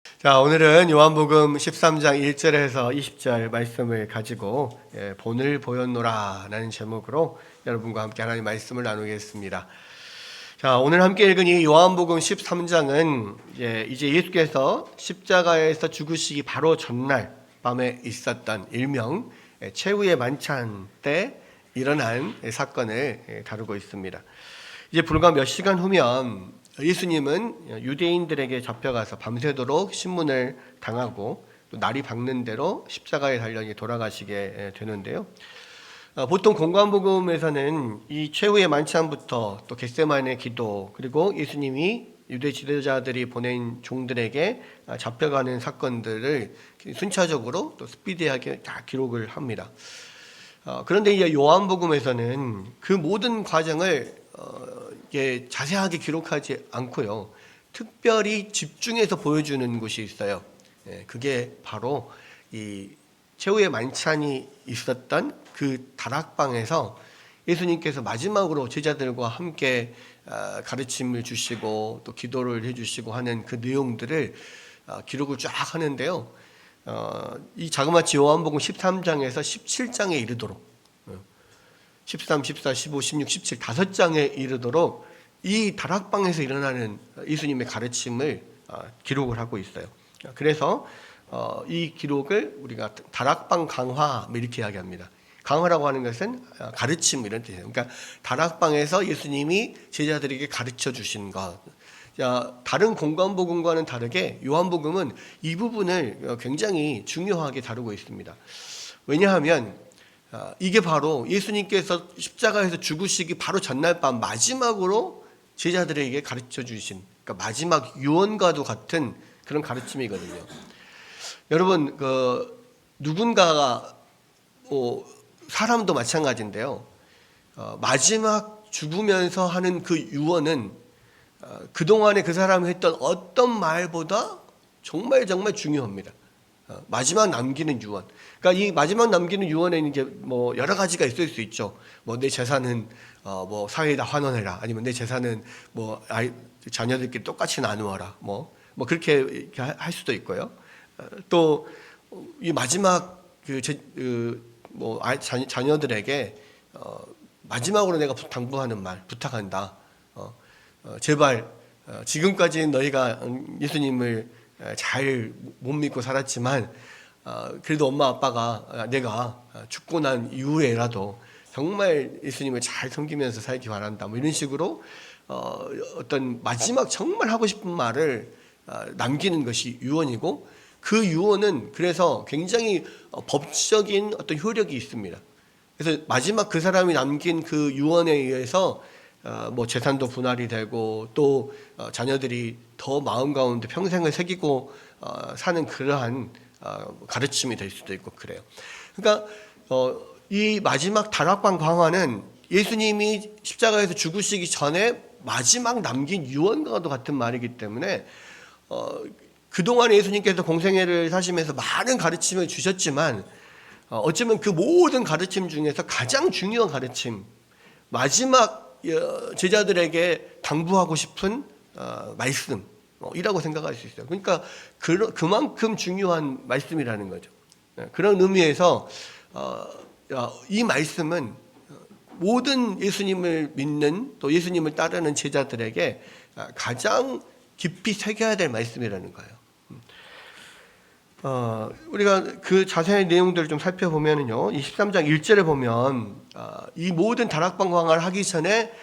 자, 오늘은 요한복음 13장 1절에서 20절 말씀을 가지고 본을 보였노라 라는 제목으로 여러분과 함께 하나님의 말씀을 나누겠습니다. 자, 오늘 함께 읽은 이 요한복음 13장은 이제 예수께서 십자가에서 죽으시기 바로 전날 밤에 있었던 일명 최후의 만찬 때 일어난 사건을 다루고 있습니다. 이제 불과 몇 시간 후면 예수님은 유대인들에게 잡혀가서 밤새도록 신문을 당하고 또 날이 밝는 대로 십자가에 달려 돌아가시게 되는데요. 보통 공관복음에서는 이 최후의 만찬부터 또 겟세마네 기도, 그리고 예수님이 유대 지도자들이 보낸 종들에게 잡혀가는 사건들을 순차적으로 또 스피디하게 다 기록을 합니다. 그런데 이제 요한복음에서는 그 모든 과정을 자세하게 기록하지 않고요, 특별히 집중해서 보여주는 곳이 있어요. 그게 바로 이 최후의 만찬이 있었던 그 다락방에서 예수님께서 마지막으로 제자들과 함께 가르침을 주시고 또 기도를 해주시고 하는 그 내용들을 기록을 쫙 하는데요. 이 자그마치 요한복음 13장에서 17장에 이르도록 13, 14, 15, 16, 17 5장에 이르도록 이 다락방에서 일어나는 예수님의 가르침을 기록을 하고 있어요. 그래서 이 기록을 우리가 다락방 강화 이렇게 이야기합니다. 강화라고 하는 것은 가르침 이런 뜻이에요. 그러니까 다락방에서 예수님이 제자들에게 가르쳐 주신 것. 다른 공관복음과는 다르게 요한복음은 이 부분을 굉장히 중요하게 다루고 있습니다. 왜냐하면 이게 바로 예수님께서 십자가에서 죽으시기 바로 전날 밤 마지막으로 제자들에게 가르쳐 주신, 그러니까 마지막 유언과도 같은 그런 가르침이거든요. 여러분, 누군가가 사람도 마찬가지인데요. 마지막 죽으면서 하는 그 유언은 그동안에 그 사람이 했던 어떤 말보다 정말 중요합니다. 마지막 남기는 유언. 그러니까 이 마지막 남기는 유언에는 이제 뭐 여러 가지가 있을 수 있죠. 뭐 내 재산은 뭐 사회에다 환원해라. 아니면 내 재산은 뭐 자녀들끼리 똑같이 나누어라. 뭐 그렇게 할 수도 있고요. 또 이 마지막 자녀들에게 마지막으로 내가 당부하는 말, 부탁한다. 제발 지금까지는 너희가 예수님을 잘 못 믿고 살았지만 그래도 엄마 아빠가 내가 죽고 난 이후에라도 정말 예수님을 잘 섬기면서 살기 바란다. 뭐 이런 식으로 어떤 마지막 정말 하고 싶은 말을 남기는 것이 유언이고, 그 유언은 그래서 굉장히 법적인 어떤 효력이 있습니다. 그래서 마지막 그 사람이 남긴 그 유언에 의해서 뭐 재산도 분할이 되고 또 자녀들이 더 마음 가운데 평생을 새기고 사는 그러한 가르침이 될 수도 있고 그래요. 그러니까 이 마지막 다락방 강화는 예수님이 십자가에서 죽으시기 전에 마지막 남긴 유언과도 같은 말이기 때문에 그동안 예수님께서 공생애를 사시면서 많은 가르침을 주셨지만 어쩌면 그 모든 가르침 중에서 가장 중요한 가르침, 마지막 제자들에게 당부하고 싶은 말씀이라고 생각할 수 있어요. 그러니까 그만큼 중요한 말씀이라는 거죠. 그런 의미에서 이 말씀은 모든 예수님을 믿는 또 예수님을 따르는 제자들에게 가장 깊이 새겨야 될 말씀이라는 거예요. 우리가 그 자세한 내용들을 좀 살펴보면요, 이 13장 1절에 보면 이 모든 다락방 강화를 하기 전에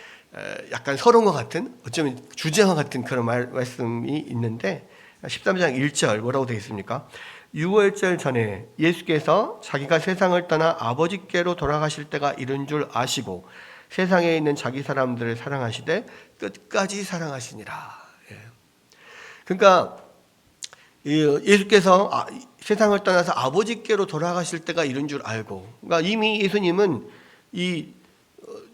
약간 서론과 같은, 어쩌면 주제와 같은 그런 말씀이 있는데 13장 1절 뭐라고 되어 있습니까? 6월절 전에 예수께서 자기가 세상을 떠나 아버지께로 돌아가실 때가 이른 줄 아시고 세상에 있는 자기 사람들을 사랑하시되 끝까지 사랑하시니라. 그러니까 예수께서 세상을 떠나서 아버지께로 돌아가실 때가 이른 줄 알고, 그러니까 이미 예수님은 이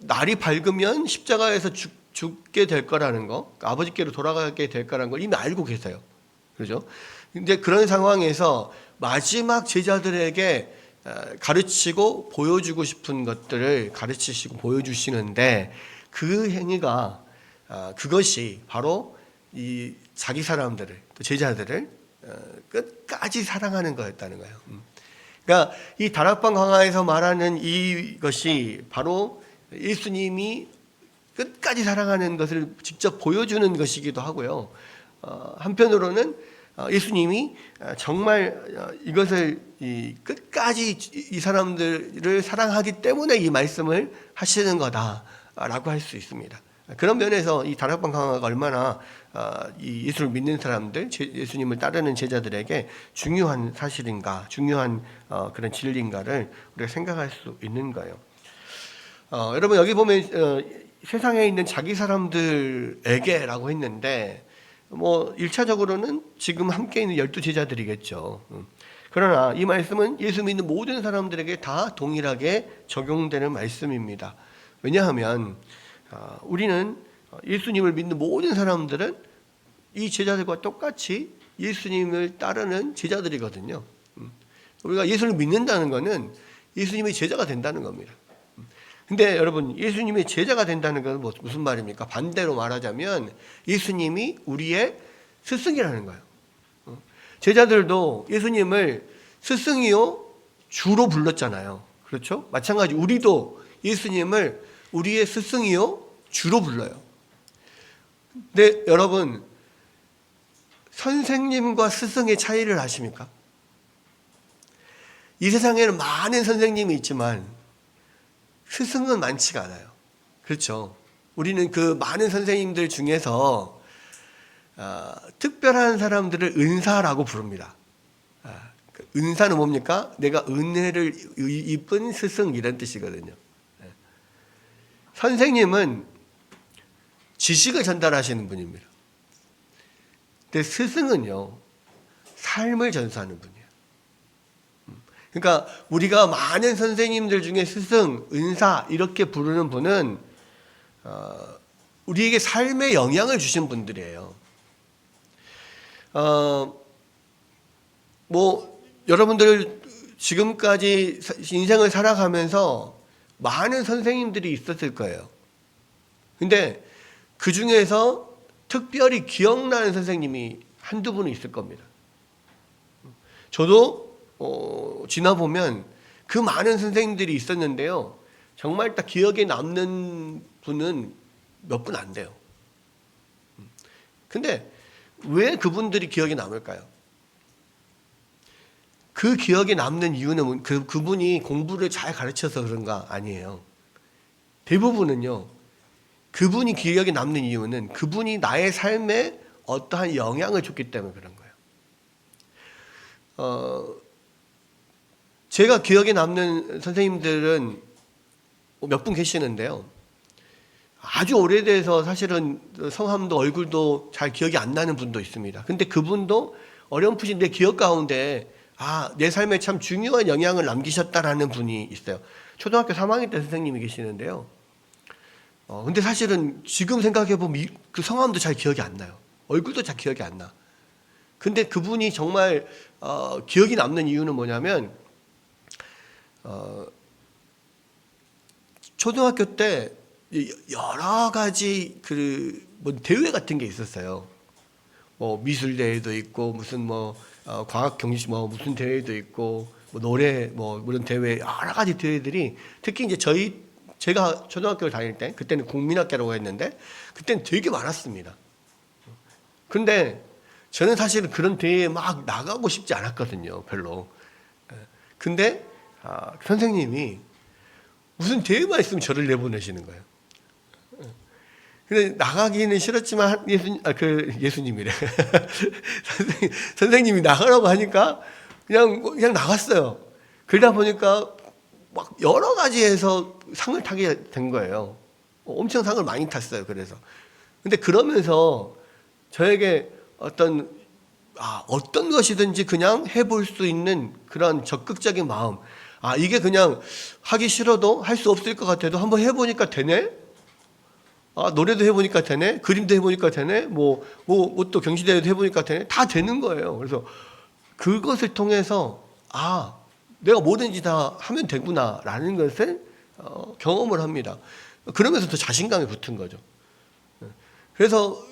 날이 밝으면 십자가에서 죽게 될 거라는 거, 그러니까 아버지께로 돌아가게 될 거라는 걸 이미 알고 계세요. 그렇죠? 근데 그런 상황에서 마지막 제자들에게 가르치고 보여주고 싶은 것들을 가르치시고 보여주시는데, 그 행위가 그것이 바로 이 자기 사람들을, 또 제자들을 끝까지 사랑하는 거였다는 거예요. 그러니까 이 다락방 강화에서 말하는 이것이 바로 예수님이 끝까지 사랑하는 것을 직접 보여주는 것이기도 하고요. 한편으로는 예수님이 정말 이것을 끝까지 이 사람들을 사랑하기 때문에 이 말씀을 하시는 거다라고 할 수 있습니다. 그런 면에서 이 다락방 강화가 얼마나 이 예수를 믿는 사람들, 예수님을 따르는 제자들에게 중요한 사실인가, 중요한 그런 진리인가를 우리가 생각할 수 있는 거예요. 여러분 여기 보면 세상에 있는 자기 사람들에게라고 했는데 뭐 1차적으로는 지금 함께 있는 12제자들이겠죠. 그러나 이 말씀은 예수 믿는 모든 사람들에게 다 동일하게 적용되는 말씀입니다. 왜냐하면 우리는 예수님을 믿는 모든 사람들은 이 제자들과 똑같이 예수님을 따르는 제자들이거든요. 우리가 예수를 믿는다는 것은 예수님의 제자가 된다는 겁니다. 근데 여러분 예수님의 제자가 된다는 것은 무슨 말입니까? 반대로 말하자면 예수님이 우리의 스승이라는 거예요. 제자들도 예수님을 스승이요 주로 불렀잖아요. 그렇죠? 마찬가지 우리도 예수님을 우리의 스승이요 주로 불러요. 근데 여러분 선생님과 스승의 차이를 아십니까? 이 세상에는 많은 선생님이 있지만 스승은 많지가 않아요. 그렇죠? 우리는 그 많은 선생님들 중에서 특별한 사람들을 은사라고 부릅니다. 은사는 뭡니까? 내가 은혜를 입은 스승 이런 뜻이거든요. 선생님은 지식을 전달하시는 분입니다. 근데 스승은요, 삶을 전수하는 분이에요. 그러니까 우리가 많은 선생님들 중에 스승, 은사 이렇게 부르는 분은 우리에게 삶에 영향을 주신 분들이에요. 뭐 여러분들 지금까지 인생을 살아가면서 많은 선생님들이 있었을 거예요. 근데 그 중에서 특별히 기억나는 선생님이 한두 분은 있을 겁니다. 저도 지나보면 그 많은 선생님들이 있었는데요. 정말 딱 기억에 남는 분은 몇 분 안 돼요. 근데 왜 그분들이 기억에 남을까요? 그 기억에 남는 이유는 그분이 공부를 잘 가르쳐서 그런가 아니에요. 대부분은요. 그분이 기억에 남는 이유는 그분이 나의 삶에 어떠한 영향을 줬기 때문에 그런 거예요. 제가 기억에 남는 선생님들은 몇 분 계시는데요. 아주 오래돼서 사실은 성함도 얼굴도 잘 기억이 안 나는 분도 있습니다. 근데 그분도 어렴풋이 내 기억 가운데 내 삶에 참 중요한 영향을 남기셨다라는 분이 있어요. 초등학교 3학년 때 선생님이 계시는데요. 근데 사실은 지금 생각해보면 그 성함도 잘 기억이 안 나요. 얼굴도 잘 기억이 안 나. 근데 그분이 정말 기억이 남는 이유는 뭐냐면 초등학교 때 여러 가지 뭐 대회 같은 게 있었어요. 뭐 미술 대회도 있고 무슨 과학 경시 무슨 대회도 있고 뭐 노래 이런 대회 여러 가지 대회들이 특히 이제 제가 초등학교를 다닐 때 그때는 국민학교라고 했는데 그때는 되게 많았습니다. 근데 저는 사실은 그런 대회에 막 나가고 싶지 않았거든요. 별로. 근데 선생님이 무슨 대회만 있으면 저를 내보내시는 거예요. 근데 나가기는 싫었지만 예수님이래. 선생님이 나가라고 하니까 그냥 나갔어요. 그러다 보니까 막 여러 가지에서 상을 타게 된 거예요. 엄청 상을 많이 탔어요. 그래서. 근데 그러면서 저에게 어떤 것이든지 그냥 해볼 수 있는 그런 적극적인 마음. 이게 그냥 하기 싫어도 할 수 없을 것 같아도 한번 해보니까 되네? 노래도 해보니까 되네? 그림도 해보니까 되네? 또 경시대회도 해보니까 되네? 다 되는 거예요. 그래서 그것을 통해서, 내가 뭐든지 다 하면 되구나, 라는 것을 경험을 합니다. 그러면서 더 자신감이 붙은 거죠. 그래서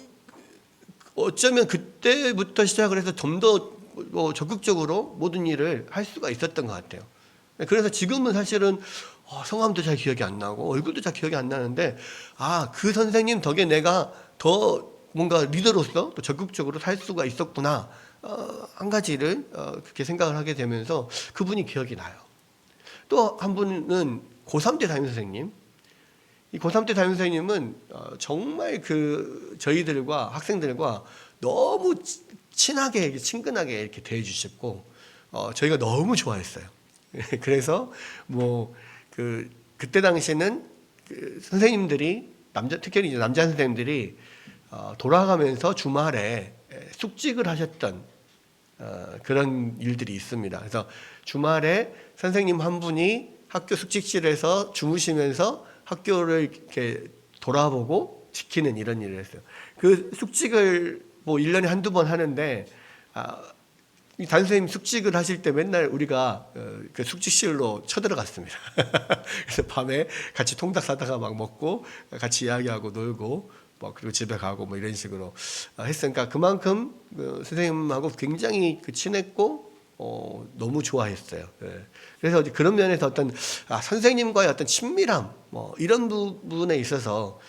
어쩌면 그때부터 시작을 해서 좀 더 적극적으로 모든 일을 할 수가 있었던 것 같아요. 그래서 지금은 사실은 성함도 잘 기억이 안 나고 얼굴도 잘 기억이 안 나는데 그 선생님 덕에 내가 더 뭔가 리더로서 또 적극적으로 살 수가 있었구나. 한 가지를 그렇게 생각을 하게 되면서 그분이 기억이 나요. 또 한 분은 고3 때 담임 선생님. 이 고3 때 담임 선생님은 정말 저희들과 학생들과 너무 친하게 친근하게 이렇게 대해주셨고 저희가 너무 좋아했어요. 그래서 그때 당시에는 선생님들이 특히 이제 남자 선생님들이 돌아가면서 주말에 숙직을 하셨던 그런 일들이 있습니다. 그래서 주말에 선생님 한 분이 학교 숙직실에서 주무시면서 학교를 이렇게 돌아보고 지키는 이런 일을 했어요. 그 숙직을 1년에 한두 번 하는데 이 담임선생님 숙직을 하실 때 맨날 우리가 그 숙직실로 쳐들어갔습니다. 그래서 밤에 같이 통닭 사다가 막 먹고 같이 이야기하고 놀고 그리고 집에 가고 이런 식으로 했으니까 그만큼 선생님하고 굉장히 친했고 너무 좋아했어요. 그래서 그런 면에서 어떤 선생님과의 어떤 친밀함 이런 부분에 있어서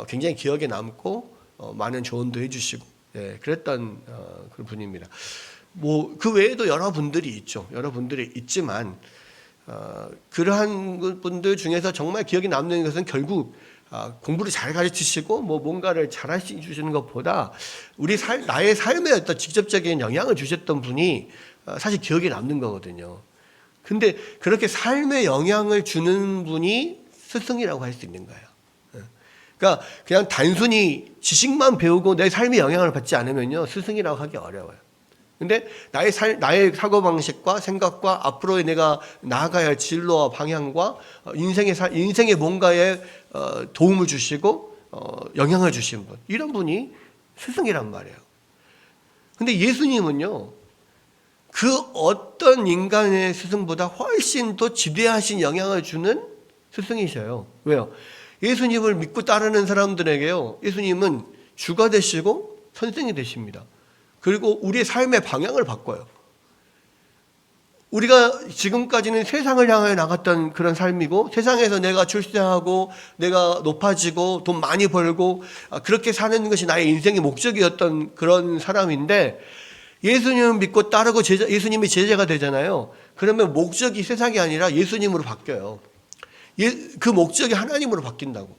굉장히 기억에 남고 많은 조언도 해주시고 그랬던 그런 분입니다. 그 외에도 여러분들이 있죠. 여러분들이 있지만 그러한 분들 중에서 정말 기억에 남는 것은 결국 공부를 잘 가르치시고 뭔가를 잘 해주시는 것보다 나의 삶에 어떤 직접적인 영향을 주셨던 분이 사실 기억에 남는 거거든요. 근데 그렇게 삶에 영향을 주는 분이 스승이라고 할 수 있는 거예요. 그러니까 그냥 단순히 지식만 배우고 내 삶에 영향을 받지 않으면요 스승이라고 하기 어려워요. 근데 나의 사고방식과 생각과 앞으로의 내가 나아가야 할 진로와 방향과 인생의 뭔가에 도움을 주시고 영향을 주신 분, 이런 분이 스승이란 말이에요. 근데 예수님은요 그 어떤 인간의 스승보다 훨씬 더 지대하신 영향을 주는 스승이셔요. 왜요? 예수님을 믿고 따르는 사람들에게요 예수님은 주가 되시고 선생이 되십니다. 그리고 우리의 삶의 방향을 바꿔요. 우리가 지금까지는 세상을 향해 나갔던 그런 삶이고 세상에서 내가 출세하고 내가 높아지고 돈 많이 벌고 그렇게 사는 것이 나의 인생의 목적이었던 그런 사람인데 예수님을 믿고 따르고 예수님이 제자가 되잖아요. 그러면 목적이 세상이 아니라 예수님으로 바뀌어요. 그 목적이 하나님으로 바뀐다고.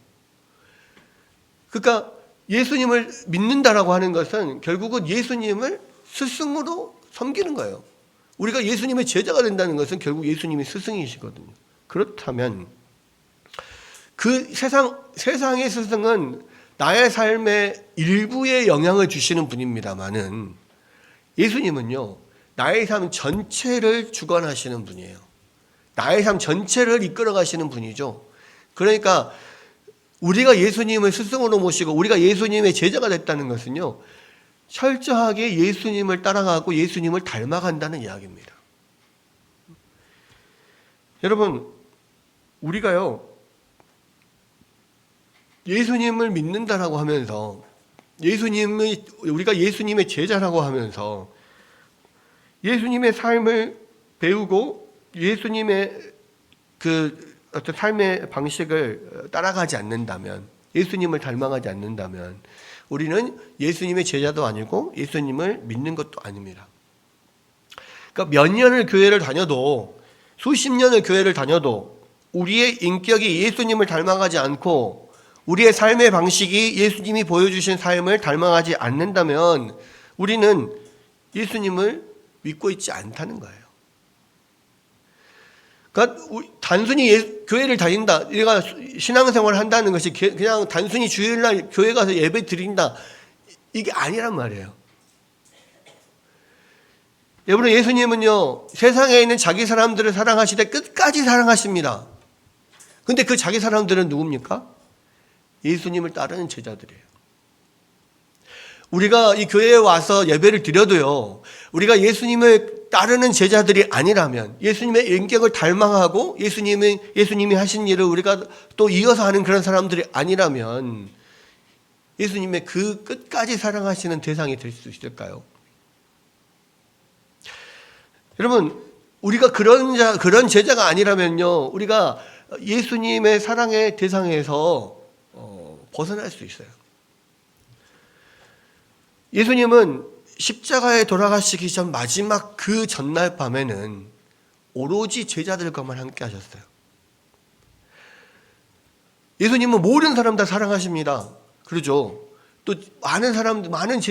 그러니까 예수님을 믿는다라고 하는 것은 결국은 예수님을 스승으로 섬기는 거예요. 우리가 예수님의 제자가 된다는 것은 결국 예수님이 스승이시거든요. 그렇다면 그 세상의 스승은 나의 삶의 일부에 영향을 주시는 분입니다만은 예수님은요 나의 삶 전체를 주관하시는 분이에요. 나의 삶 전체를 이끌어 가시는 분이죠. 그러니까 우리가 예수님을 스승으로 모시고 우리가 예수님의 제자가 됐다는 것은요 철저하게 예수님을 따라가고 예수님을 닮아간다는 이야기입니다. 여러분, 우리가요 예수님을 믿는다라고 하면서 우리가 예수님의 제자라고 하면서 예수님의 삶을 배우고 예수님의 어떤 삶의 방식을 따라가지 않는다면, 예수님을 닮아가지 않는다면 우리는 예수님의 제자도 아니고 예수님을 믿는 것도 아닙니다. 그러니까 몇 년을 교회를 다녀도, 수십 년을 교회를 다녀도 우리의 인격이 예수님을 닮아가지 않고 우리의 삶의 방식이 예수님이 보여주신 삶을 닮아가지 않는다면 우리는 예수님을 믿고 있지 않다는 거예요. 그러니까 단순히 교회를 다닌다, 내가 신앙생활을 한다는 것이 그냥 단순히 주일날 교회 가서 예배 드린다, 이게 아니란 말이에요. 여러분, 예수님은요 세상에 있는 자기 사람들을 사랑하시되 끝까지 사랑하십니다. 근데 그 자기 사람들은 누굽니까? 예수님을 따르는 제자들이에요. 우리가 이 교회에 와서 예배를 드려도요 우리가 예수님을 따르는 제자들이 아니라면, 예수님의 인격을 닮아가고 예수님이 하신 일을 우리가 또 이어서 하는 그런 사람들이 아니라면 예수님의 그 끝까지 사랑하시는 대상이 될 수 있을까요? 여러분, 우리가 그런 제자가 아니라면요, 우리가 예수님의 사랑의 대상에서 벗어날 수 있어요. 예수님은 십자가에 돌아가시기 전 마지막 그 전날 밤에는 오로지 제자들과만 함께 하셨어요. 예수님은 모든 사람 다 사랑하십니다. 그러죠. 또 많은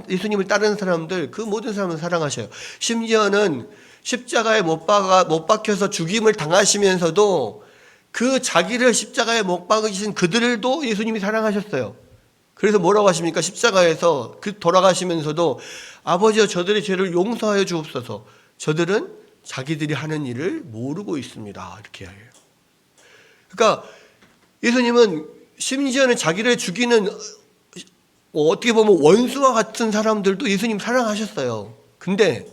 예수님을 따르는 사람들, 그 모든 사람을 사랑하셔요. 심지어는 십자가에 못 박혀서 죽임을 당하시면서도 그 자기를 십자가에 못 박으신 그들도 예수님이 사랑하셨어요. 그래서 뭐라고 하십니까? 십자가에서 돌아가시면서도 아버지여 저들의 죄를 용서하여 주옵소서. 저들은 자기들이 하는 일을 모르고 있습니다. 이렇게 해요. 그러니까 예수님은 심지어는 자기를 죽이는 어떻게 보면 원수와 같은 사람들도 예수님 사랑하셨어요. 근데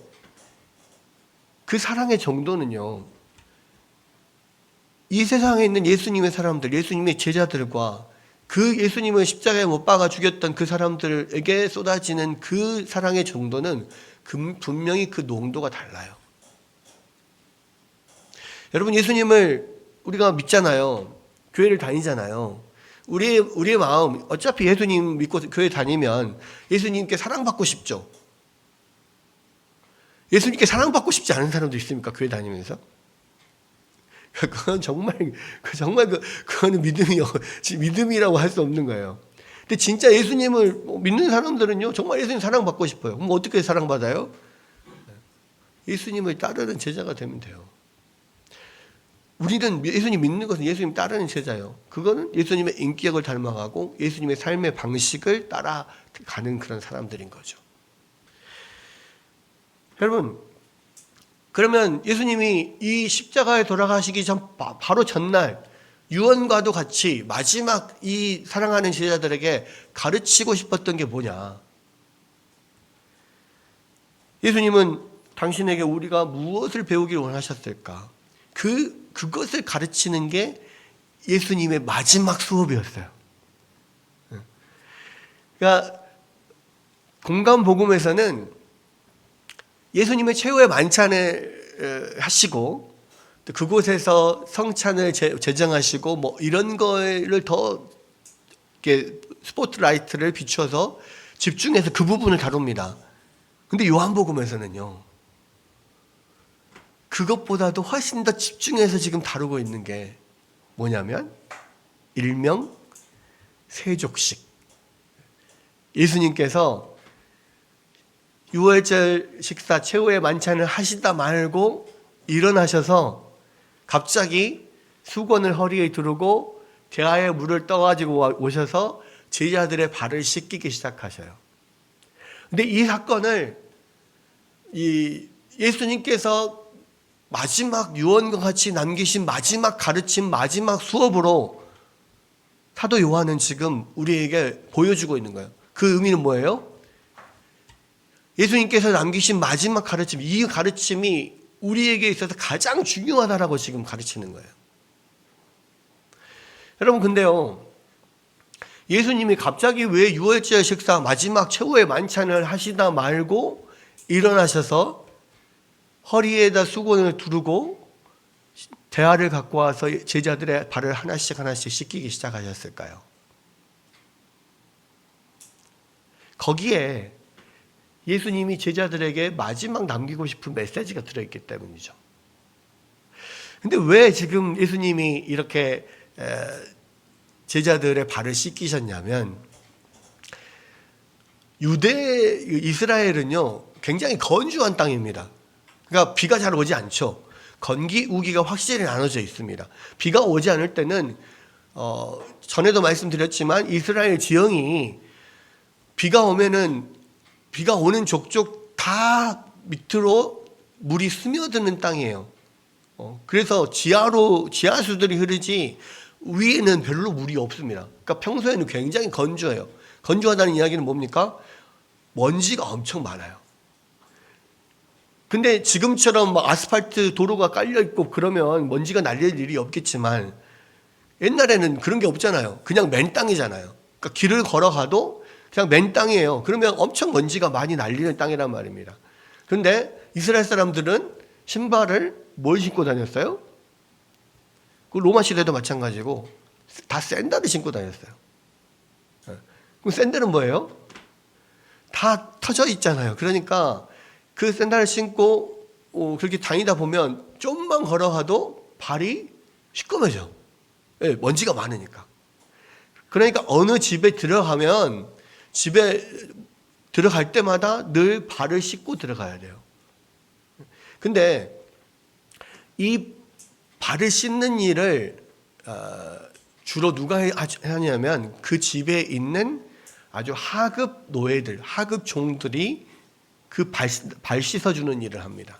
그 사랑의 정도는요, 이 세상에 있는 예수님의 사람들, 예수님의 제자들과 그 예수님을 십자가에 못 박아 죽였던 그 사람들에게 쏟아지는 그 사랑의 정도는 분명히 그 농도가 달라요. 여러분, 예수님을 우리가 믿잖아요. 교회를 다니잖아요. 우리의 마음, 어차피 예수님 믿고 교회 다니면 예수님께 사랑받고 싶죠. 예수님께 사랑받고 싶지 않은 사람도 있습니까? 교회 다니면서? 그건 그거는 믿음이라고 할 수 없는 거예요. 근데 진짜 예수님을 믿는 사람들은요, 정말 예수님 사랑받고 싶어요. 그럼 어떻게 사랑받아요? 예수님을 따르는 제자가 되면 돼요. 우리는 예수님 믿는 것은 예수님 따르는 제자예요. 그거는 예수님의 인격을 닮아가고 예수님의 삶의 방식을 따라가는 그런 사람들인 거죠. 여러분, 그러면 예수님이 이 십자가에 돌아가시기 전 바로 전날 유언과도 같이 마지막 이 사랑하는 제자들에게 가르치고 싶었던 게 뭐냐? 예수님은 당신에게 우리가 무엇을 배우기를 원하셨을까? 그것을 가르치는 게 예수님의 마지막 수업이었어요. 그러니까 공감복음에서는 예수님의 최후의 만찬을 하시고 또 그곳에서 성찬을 제정하시고 뭐 이런 거를 더 이렇게 스포트라이트를 비춰서 집중해서 그 부분을 다룹니다. 근데 요한복음에서는요, 그것보다도 훨씬 더 집중해서 지금 다루고 있는 게 뭐냐면 일명 세족식. 예수님께서 유월절 식사 최후의 만찬을 하시다 말고 일어나셔서 갑자기 수건을 허리에 두르고 대야에 물을 떠가지고 오셔서 제자들의 발을 씻기기 시작하셔요. 근데 이 사건을 예수님께서 마지막 유언과 같이 남기신 마지막 가르침, 마지막 수업으로 사도 요한은 지금 우리에게 보여주고 있는 거예요. 그 의미는 뭐예요? 예수님께서 남기신 마지막 가르침, 이 가르침이 우리에게 있어서 가장 중요하다라고 지금 가르치는 거예요. 여러분, 근데요, 예수님이 갑자기 왜 유월절 식사 마지막 최후의 만찬을 하시다 말고 일어나셔서 허리에다 수건을 두르고 대야를 갖고 와서 제자들의 발을 하나씩 씻기기 시작하셨을까요? 거기에 예수님이 제자들에게 마지막 남기고 싶은 메시지가 들어있기 때문이죠. 근데 왜 지금 예수님이 이렇게 제자들의 발을 씻기셨냐면, 이스라엘은요 굉장히 건조한 땅입니다. 그러니까 비가 잘 오지 않죠. 건기, 우기가 확실히 나눠져 있습니다. 비가 오지 않을 때는 전에도 말씀드렸지만 이스라엘 지형이 비가 오는 족족 다 밑으로 물이 스며드는 땅이에요. 그래서 지하수들이 흐르지 위에는 별로 물이 없습니다. 그러니까 평소에는 굉장히 건조해요. 건조하다는 이야기는 뭡니까? 먼지가 엄청 많아요. 근데 지금처럼 아스팔트 도로가 깔려 있고 그러면 먼지가 날릴 일이 없겠지만 옛날에는 그런 게 없잖아요. 그냥 맨 땅이잖아요. 그러니까 길을 걸어가도 그냥 맨 땅이에요. 그러면 엄청 먼지가 많이 날리는 땅이란 말입니다. 그런데 이스라엘 사람들은 신발을 뭘 신고 다녔어요? 그 로마 시대도 마찬가지고 다 샌들을 신고 다녔어요. 그 샌들은 뭐예요? 다 터져 있잖아요. 그러니까 그 샌들을 신고 그렇게 다니다 보면 좀만 걸어가도 발이 시꺼매져. 네, 먼지가 많으니까. 그러니까 어느 집에 들어가면 집에 들어갈 때마다 늘 발을 씻고 들어가야 돼요. 근데 이 발을 씻는 일을 주로 누가 하냐면 그 집에 있는 아주 하급 노예들, 하급 종들이 그 발 씻어주는 일을 합니다.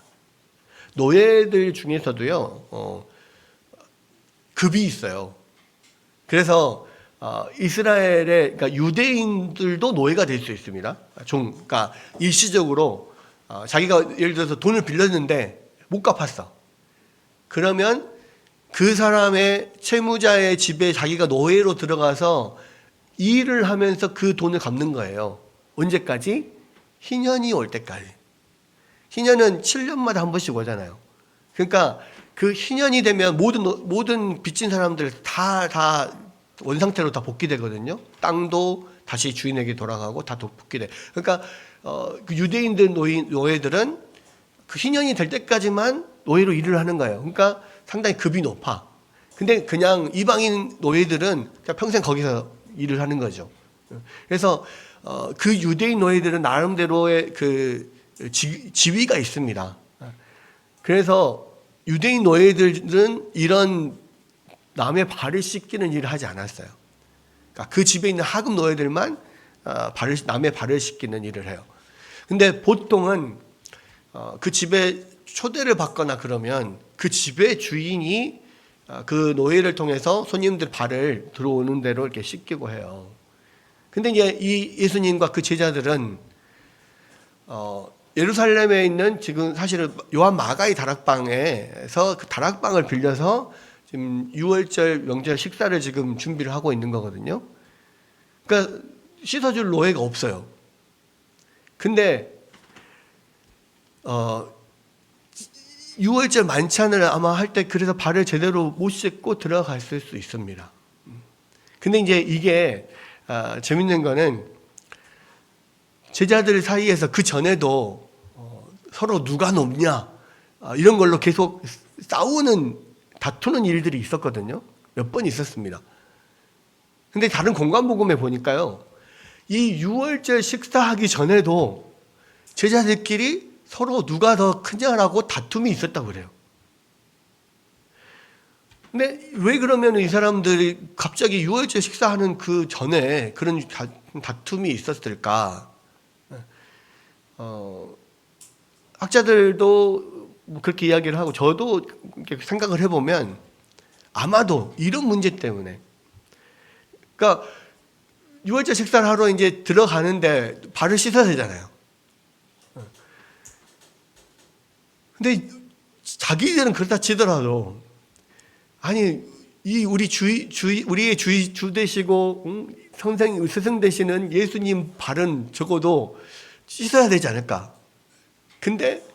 노예들 중에서도요, 급이 있어요. 그래서 이스라엘의 그러니까 유대인들도 노예가 될 수 있습니다. 그러니까 일시적으로 자기가 예를 들어서 돈을 빌렸는데 못 갚았어. 그러면 그 사람의 채무자의 집에 자기가 노예로 들어가서 일을 하면서 그 돈을 갚는 거예요. 언제까지? 희년이 올 때까지. 희년은 7년마다 한 번씩 오잖아요. 그러니까 그 희년이 되면 모든 빚진 사람들 다 원상태로 다 복귀되거든요. 땅도 다시 주인에게 돌아가고 다 복귀돼. 그러니까 그 유대인들 노예들은 그 희년이 될 때까지만 노예로 일을 하는 거예요. 그러니까 상당히 급이 높아. 근데 그냥 이방인 노예들은 그냥 평생 거기서 일을 하는 거죠. 그래서 그 유대인 노예들은 나름대로의 그 지위가 있습니다. 그래서 유대인 노예들은 이런 남의 발을 씻기는 일을 하지 않았어요. 그러니까 그 집에 있는 하급 노예들만 남의 발을 씻기는 일을 해요. 근데 보통은 그 집에 초대를 받거나 그러면 그 집의 주인이 그 노예를 통해서 손님들 발을 들어오는 대로 이렇게 씻기고 해요. 근데 이제 이 예수님과 그 제자들은 예루살렘에 있는 지금 사실은 요한 마가의 다락방에서 그 다락방을 빌려서 지금 6월절 명절 식사를 지금 준비를 하고 있는 거거든요. 그러니까 씻어줄 노예가 없어요. 근데 6월절 만찬을 아마 할 때 그래서 발을 제대로 못 씻고 들어갔을 수 있습니다. 근데 이제 이게 재밌는 거는 제자들 사이에서 그 전에도 서로 누가 높냐 이런 걸로 계속 다투는 일들이 있었거든요. 몇 번 있었습니다. 근데 다른 공관복음에 보니까요, 이 6월절 식사하기 전에도 제자들끼리 서로 누가 더 크냐라고 다툼이 있었다고 그래요. 근데 왜 그러면 이 사람들이 갑자기 6월절 식사하는 그 전에 그런 다툼이 있었을까? 학자들도 그렇게 이야기를 하고 저도 생각을 해보면 아마도 이런 문제 때문에, 그러니까 6월절 식사를 하러 이제 들어가는데 발을 씻어야 되잖아요. 근데 자기들은 그렇다 치더라도 아니 우리의 주 되시고 스승 되시는 예수님 발은 적어도 씻어야 되지 않을까? 근데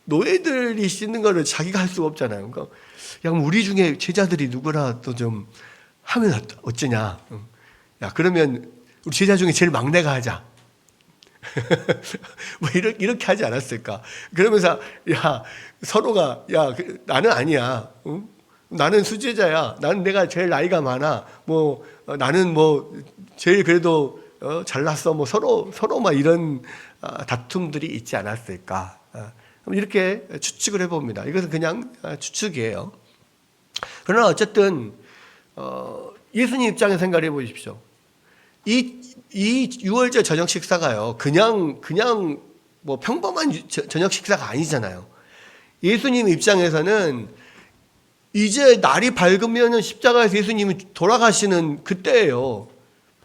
노예들이 씻는 거를 자기가 할 수가 없잖아요. 그러니까 야, 우리 중에 제자들이 누구라도 좀 하면 어쩌냐? 야, 그러면 우리 제자 중에 제일 막내가 하자. 뭐 이렇게 하지 않았을까? 그러면서 야, 서로가 야, 나는 아니야. 응? 나는 수제자야. 내가 제일 나이가 많아. 뭐 나는 뭐 제일 그래도 잘났어. 뭐 서로 막 이런 다툼들이 있지 않았을까? 이렇게 추측을 해봅니다. 이것은 그냥 추측이에요. 그러나 어쨌든 예수님 입장에서 생각해 보십시오. 이 6월절 저녁 식사가요, 그냥 뭐 평범한 저녁 식사가 아니잖아요. 예수님 입장에서는 이제 날이 밝으면 십자가에서 예수님이 돌아가시는 그때예요.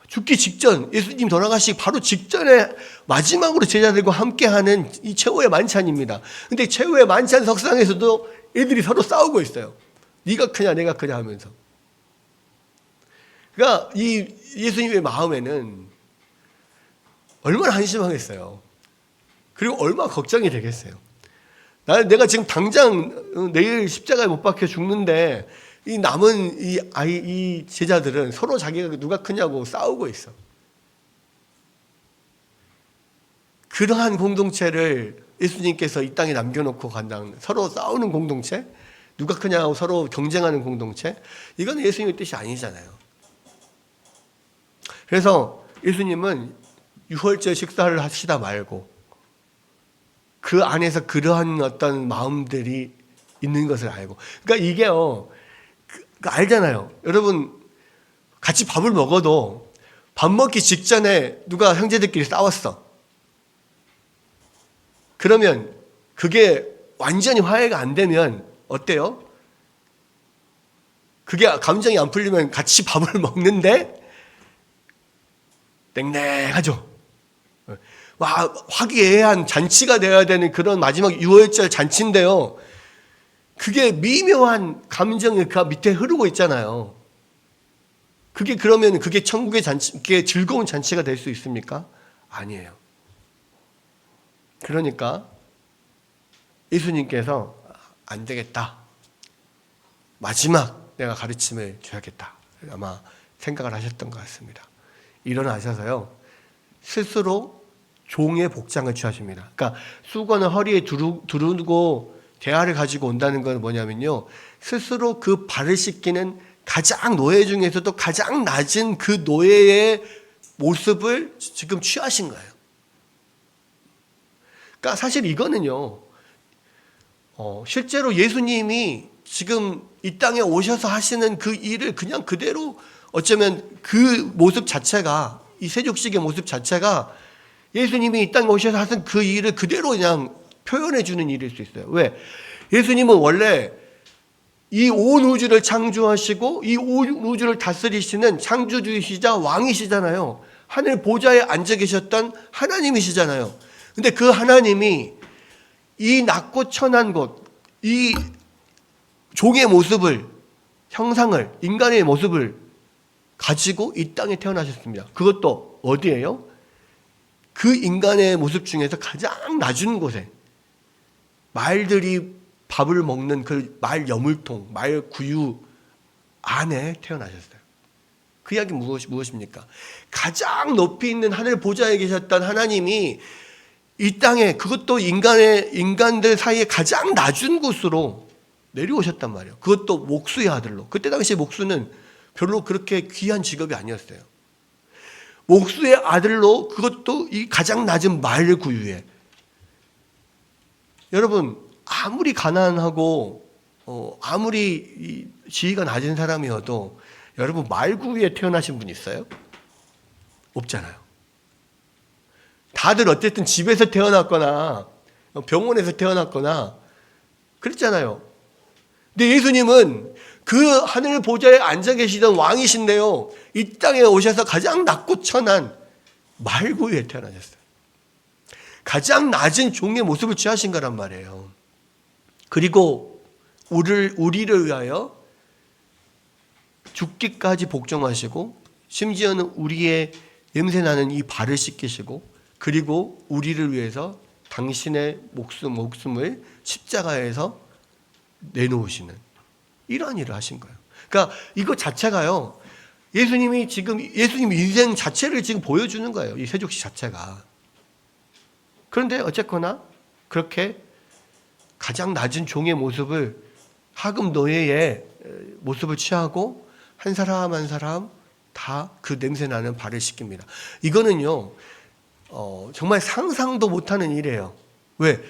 죽기 직전, 예수님 돌아가시기 바로 직전에 마지막으로 제자들과 함께하는 이 최후의 만찬입니다. 근데 최후의 만찬 석상에서도 애들이 서로 싸우고 있어요. 네가 크냐 내가 크냐 하면서. 그러니까 이 예수님의 마음에는 얼마나 한심하겠어요. 그리고 얼마나 걱정이 되겠어요. 내가 지금 당장 내일 십자가에 못 박혀 죽는데 이 남은 이 제자들은 서로 자기가 누가 크냐고 싸우고 있어. 그러한 공동체를 예수님께서 이 땅에 남겨놓고 간다는, 서로 싸우는 공동체, 누가 크냐고 서로 경쟁하는 공동체, 이건 예수님의 뜻이 아니잖아요. 그래서 예수님은 유월절 식사를 하시다 말고 그 안에서 그러한 어떤 마음들이 있는 것을 알고, 그러니까 이게요, 알잖아요. 여러분 같이 밥을 먹어도 밥 먹기 직전에 누가 형제들끼리 싸웠어. 그러면 그게 완전히 화해가 안 되면 어때요? 그게 감정이 안 풀리면 같이 밥을 먹는데 냉랭하죠. 와, 화기애애한 잔치가 되어야 되는 그런 마지막 유월절 잔치인데요, 그게 미묘한 감정이 그 밑에 흐르고 있잖아요. 그러면 그게 천국의 잔치, 그게 즐거운 잔치가 될 수 있습니까? 아니에요. 그러니까 예수님께서 안 되겠다, 마지막 내가 가르침을 줘야겠다, 아마 생각을 하셨던 것 같습니다. 일어나셔서요, 스스로 종의 복장을 취하십니다. 그러니까 수건을 허리에 두르고 대야를 가지고 온다는 건 뭐냐면요, 스스로 그 발을 씻기는 가장 노예 중에서도 가장 낮은 그 노예의 모습을 지금 취하신 거예요. 그러니까 사실 이거는요, 실제로 예수님이 지금 이 땅에 오셔서 하시는 그 일을 그냥 그대로, 어쩌면 그 모습 자체가, 이 세족식의 모습 자체가 예수님이 이 땅에 오셔서 하신 그 일을 그대로 그냥 표현해 주는 일일 수 있어요. 왜? 예수님은 원래 이 온 우주를 창조하시고 이 온 우주를 다스리시는 창조주이시자 왕이시잖아요. 하늘 보좌에 앉아 계셨던 하나님이시잖아요. 근데 그 하나님이 이 낮고 천한 곳, 이 종의 모습을, 형상을, 인간의 모습을 가지고 이 땅에 태어나셨습니다. 그것도 어디예요? 그 인간의 모습 중에서 가장 낮은 곳에, 말들이 밥을 먹는 그 말 여물통, 말 구유 안에 태어나셨어요. 그 이야기 무엇입니까? 가장 높이 있는 하늘 보좌에 계셨던 하나님이 이 땅에, 그것도 인간들 사이에 가장 낮은 곳으로 내려오셨단 말이에요. 그것도 목수의 아들로. 그때 당시 목수는 별로 그렇게 귀한 직업이 아니었어요. 목수의 아들로, 그것도 이 가장 낮은 말 구유에. 여러분, 아무리 가난하고 아무리 지위가 낮은 사람이어도 여러분 말 구유에 태어나신 분 있어요? 없잖아요. 다들 어쨌든 집에서 태어났거나 병원에서 태어났거나 그랬잖아요. 근데 예수님은 그 하늘 보좌에 앉아 계시던 왕이신데요, 이 땅에 오셔서 가장 낮고 천한 말구유에 태어나셨어요. 가장 낮은 종의 모습을 취하신 거란 말이에요. 그리고 우리를 위하여 죽기까지 복종하시고, 심지어는 우리의 냄새나는 이 발을 씻기시고, 그리고 우리를 위해서 당신의 목숨을 십자가에서 내놓으시는 이러한 일을 하신 거예요. 그러니까 이거 자체가요, 예수님이 지금 예수님 인생 자체를 지금 보여주는 거예요. 이 세족식 자체가. 그런데 어쨌거나 그렇게 가장 낮은 종의 모습을, 하급 노예의 모습을 취하고 한 사람 한 사람 다 그 냄새나는 발을 씻깁니다. 이거는요, 정말 상상도 못하는 일이에요. 왜?